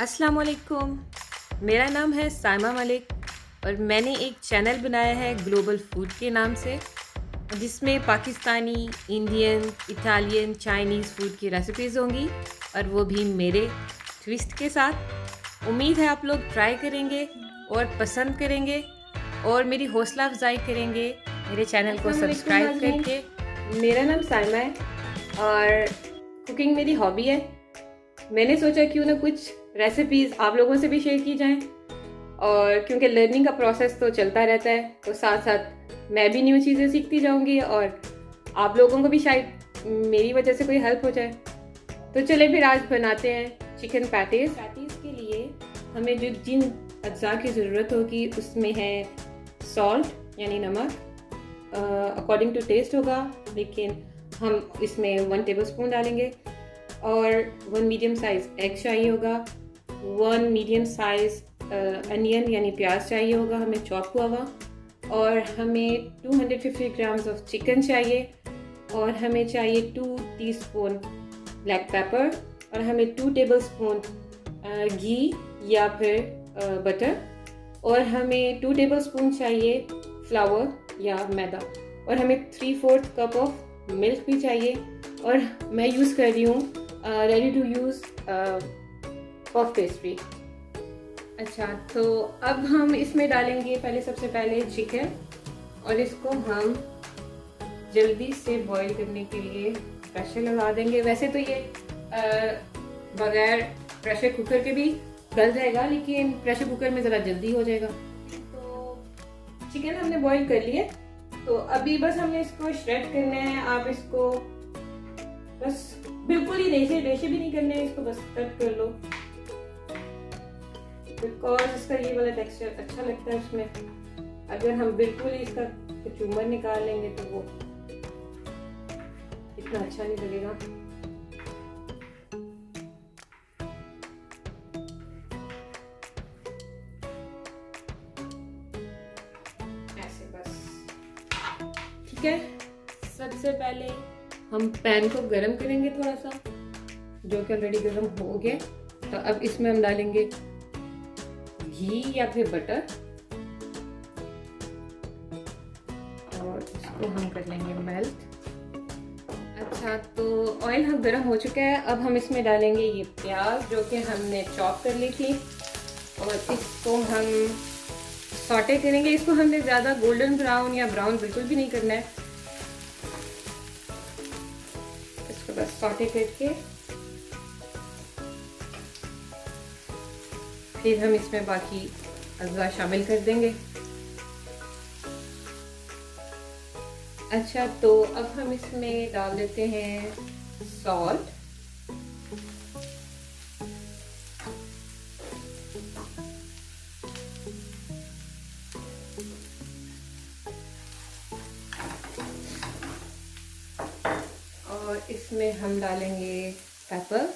अस्सलाम वालेकुम। मेरा नाम है साइमा मलिक और मैंने एक चैनल बनाया है ग्लोबल फूड के नाम से, जिसमें Pakistani, Indian, Italian, Chinese food की रेसिपीज़ होंगी और वो भी मेरे ट्विस्ट के साथ। उम्मीद है आप लोग ट्राई करेंगे और पसंद करेंगे और मेरी हौसला अफजाई करेंगे मेरे चैनल को सब्सक्राइब करके। मेरा नाम साइमा है और कुकिंग मेरी हॉबी है। मैंने सोचा क्यों ना कुछ रेसिपीज़ आप लोगों से भी शेयर की जाएं, और क्योंकि लर्निंग का प्रोसेस तो चलता रहता है, तो साथ साथ मैं भी न्यू चीज़ें सीखती जाऊंगी और आप लोगों को भी शायद मेरी वजह से कोई हेल्प हो जाए। तो चले फिर आज बनाते हैं चिकन पैटीज़। के लिए हमें जो जिन अज्जा की ज़रूरत होगी उसमें है सॉल्ट यानी नमक, अकॉर्डिंग टू टेस्ट होगा, लेकिन हम इसमें 1 टेबलस्पून डालेंगे। और 1 मीडियम साइज़ एग चाहिए होगा, 1 मीडियम साइज़ अनियन यानी प्याज चाहिए होगा हमें चॉप हुआ हुआ, और हमें 250 ग्राम्स ऑफ चिकन चाहिए, और हमें चाहिए 2 टीस्पून ब्लैक पेपर, और हमें 2 टेबलस्पून घी या फिर बटर, और हमें 2 टेबलस्पून चाहिए फ्लावर या मैदा, और हमें 3/4 कप ऑफ मिल्क भी चाहिए। और मैं यूज़ कर रही हूँ ready to use puff pastry. अच्छा, तो अब हम इसमें डालेंगे सबसे पहले चिकन, और इसको हम जल्दी से बॉईल करने के लिए प्रेशर लगा देंगे। वैसे तो ये बगैर प्रेशर कुकर के भी गल जाएगा, लेकिन प्रेशर कुकर में ज़रा जल्दी हो जाएगा। तो चिकन हमने बॉईल कर लिया, तो अभी बस हमने इसको श्रेड करना है। आप इसको बस बिल्कुल ही रेशे भी नहीं करने हैं, इसको बस कट कर लो, बिकॉज इसका ये वाला टेक्सचर अच्छा लगता है उसमें। अगर हम बिल्कुल ही इसका कचूमर निकाल लेंगे तो वो इतना अच्छा नहीं लगेगा। ऐसे बस ठीक है। सबसे पहले हम पैन को गरम करेंगे थोड़ा सा, जो कि ऑलरेडी गरम हो गया। तो अब इसमें हम डालेंगे घी या फिर बटर, और इसको हम कर लेंगे मेल्ट। अच्छा, तो ऑयल हम गरम हो चुका है। अब हम इसमें डालेंगे ये प्याज जो कि हमने चॉप कर ली थी, और इसको हम सॉटे करेंगे। इसको हमने ज़्यादा गोल्डन ब्राउन या ब्राउन बिल्कुल भी नहीं करना है, इसको बस सॉटे करके फिर हम इसमें बाकी अज़वा शामिल कर देंगे। अच्छा, तो अब हम इसमें डाल देते हैं सॉल्ट, और इसमें हम डालेंगे पेपर,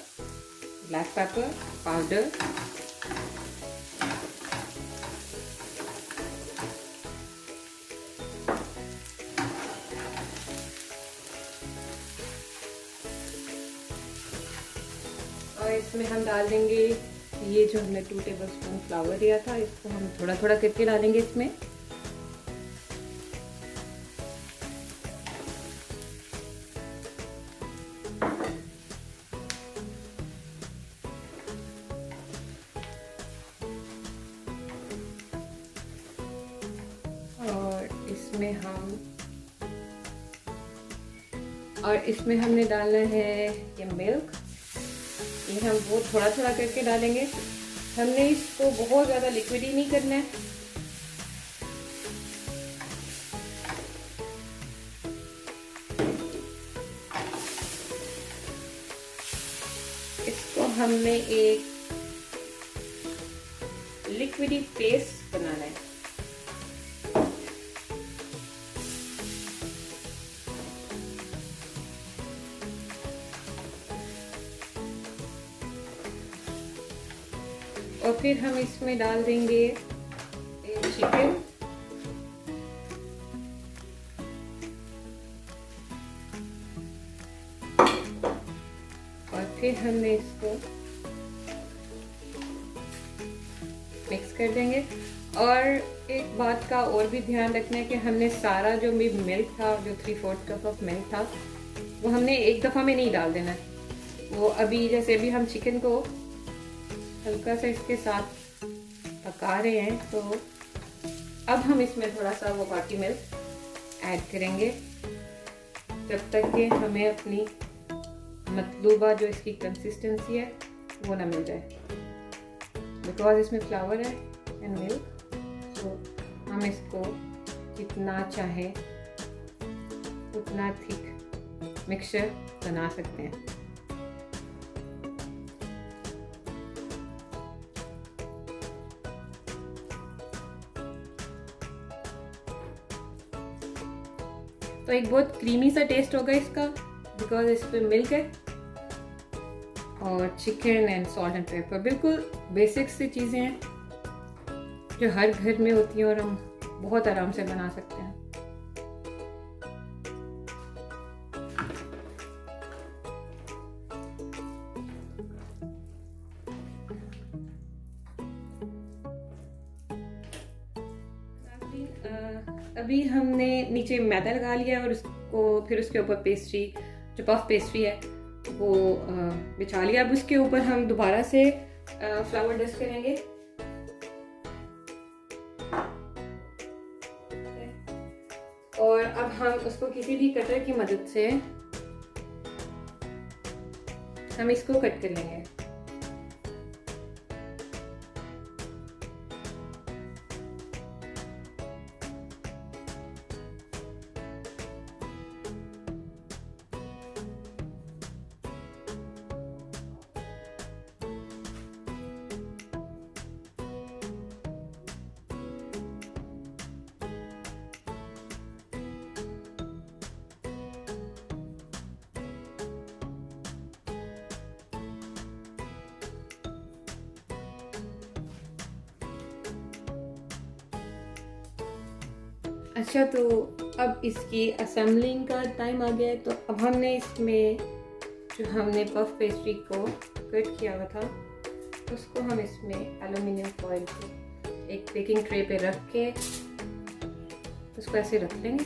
ब्लैक पेपर पाउडर, और इसमें हम डाल देंगे ये जो हमने 2 टेबलस्पून फ्लावर दिया था, इसको हम थोड़ा थोड़ा करके डालेंगे इसमें। और इसमें हमने डालना है ये मिल्क, ये हम वो थोड़ा थोड़ा करके डालेंगे। हमने इसको बहुत ज़्यादा लिक्विड ही नहीं करना है। इसको हमने एक लिक्विडी पेस्ट बनाना है। और फिर हम इसमें डाल देंगे चिकन, और फिर हमने इसको मिक्स कर देंगे। और एक बात का और भी ध्यान रखना है कि हमने सारा जो भी मिल्क था, जो 3/4 कप ऑफ मिल्क था, वो हमने एक दफ़ा में नहीं डाल देना है। वो अभी जैसे अभी हम चिकन को हल्का सा इसके साथ पका रहे हैं, तो अब हम इसमें थोड़ा सा वो बाकी मिल्क ऐड करेंगे जब तक कि हमें अपनी मतलूबा जो इसकी कंसिस्टेंसी है वो ना मिल जाए। बिकॉज इसमें फ्लावर है एंड मिल्क, तो हम इसको जितना चाहे उतना थिक मिक्सचर बना सकते हैं। तो एक बहुत क्रीमी सा टेस्ट होगा इसका, बिकॉज इस पर मिल्क है और chicken and salt and paper, बिल्कुल बेसिक सी चीज़ें हैं जो हर घर में होती हैं और हम बहुत आराम से बना सकते हैं। अभी हमने नीचे मैदा लगा लिया और उसको फिर उसके ऊपर पेस्ट्री, जो पफ पेस्ट्री है, वो बिछा लिया। अब उसके ऊपर हम दोबारा से फ्लावर डस्ट करेंगे। और अब हम उसको किसी भी कटर की मदद से हम इसको कट कर लेंगे। अच्छा, तो अब इसकी असेंबलिंग का टाइम आ गया है। तो अब हमने इसमें जो हमने पफ पेस्ट्री को कट किया हुआ था, उसको हम इसमें एल्युमिनियम फॉइल को एक बेकिंग ट्रे पे रख के उसको ऐसे रख लेंगे।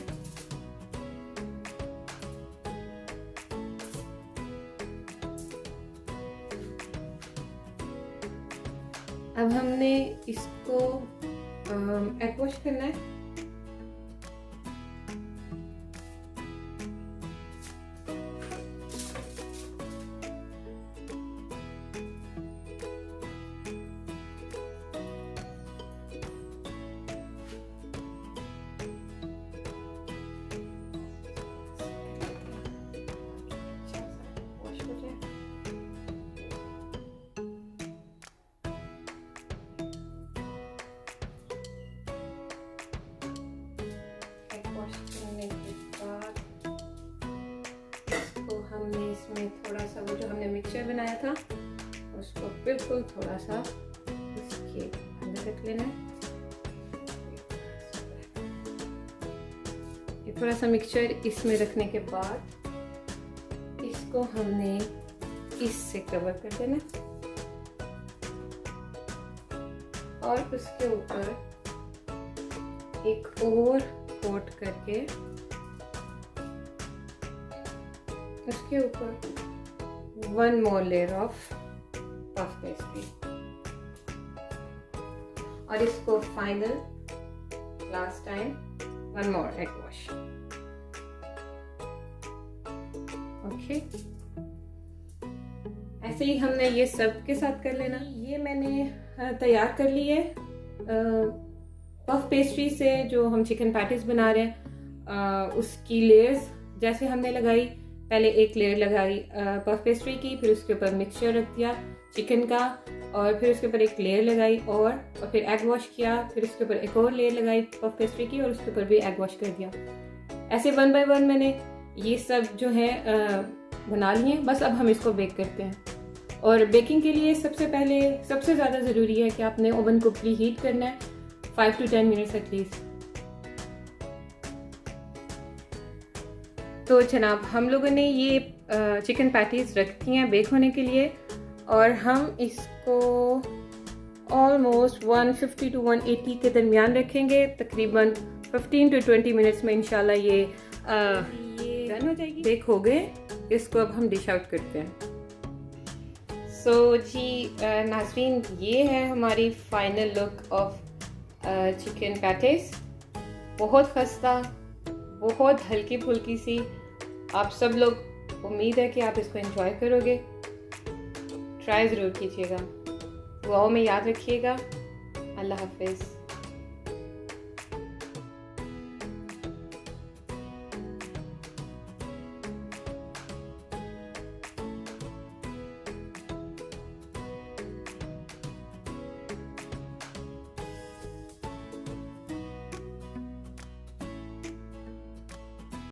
अब हमने इसको एग वॉश करना है। हमने इसमें थोड़ा सा वो जो हमने मिक्सचर बनाया था उसको बिल्कुल थोड़ा सा इसके अंदर रख लेना है। ये थोड़ा सा मिक्सचर इसमें रखने के बाद इसको हमने इससे कवर कर देना और उसके ऊपर एक और कोट करके उसके ऊपर 1 more layer of puff pastry और इसको final last time 1 more egg wash. Okay, ऐसे ही हमने ये सब के साथ कर लेना। ये मैंने तैयार कर ली है पफ पेस्ट्री से जो हम चिकन पैटीज बना रहे हैं, उसकी लेयर्स जैसे हमने लगाई। पहले एक लेयर लगाई पफ पेस्ट्री की, फिर उसके ऊपर मिक्सचर रख दिया चिकन का, और फिर उसके ऊपर एक लेयर लगाई और फिर एग वॉश किया, फिर उसके ऊपर एक और लेयर लगाई पफ पेस्ट्री की और उसके ऊपर भी एग वॉश कर दिया। ऐसे 1 by 1 मैंने ये सब जो है बना लिए। बस अब हम इसको बेक करते हैं। और बेकिंग के लिए सबसे पहले सबसे ज़्यादा ज़रूरी है कि आपने ओवन को प्री हीट करना है 5 to 10 मिनट्स एटलीस्ट। तो जनाब, हम लोगों ने ये चिकन पैटीज रखी हैं बेक होने के लिए और हम इसको ऑलमोस्ट 150 टू 180 के दरमियान रखेंगे। तकरीबन 15 टू 20 मिनट्स में इंशाल्लाह ये डन हो जाएगी। बेक हो गए, इसको अब हम डिश आउट करते हैं। सो जी नाज़रीन, ये है हमारी final look of chicken patties. बहुत खस्ता, बहुत हल्की फुल्की सी। आप सब लोग, उम्मीद है कि आप इसको एंजॉय करोगे। ट्राई ज़रूर कीजिएगा, दुआओं में याद रखिएगा। अल्लाह हाफिज़।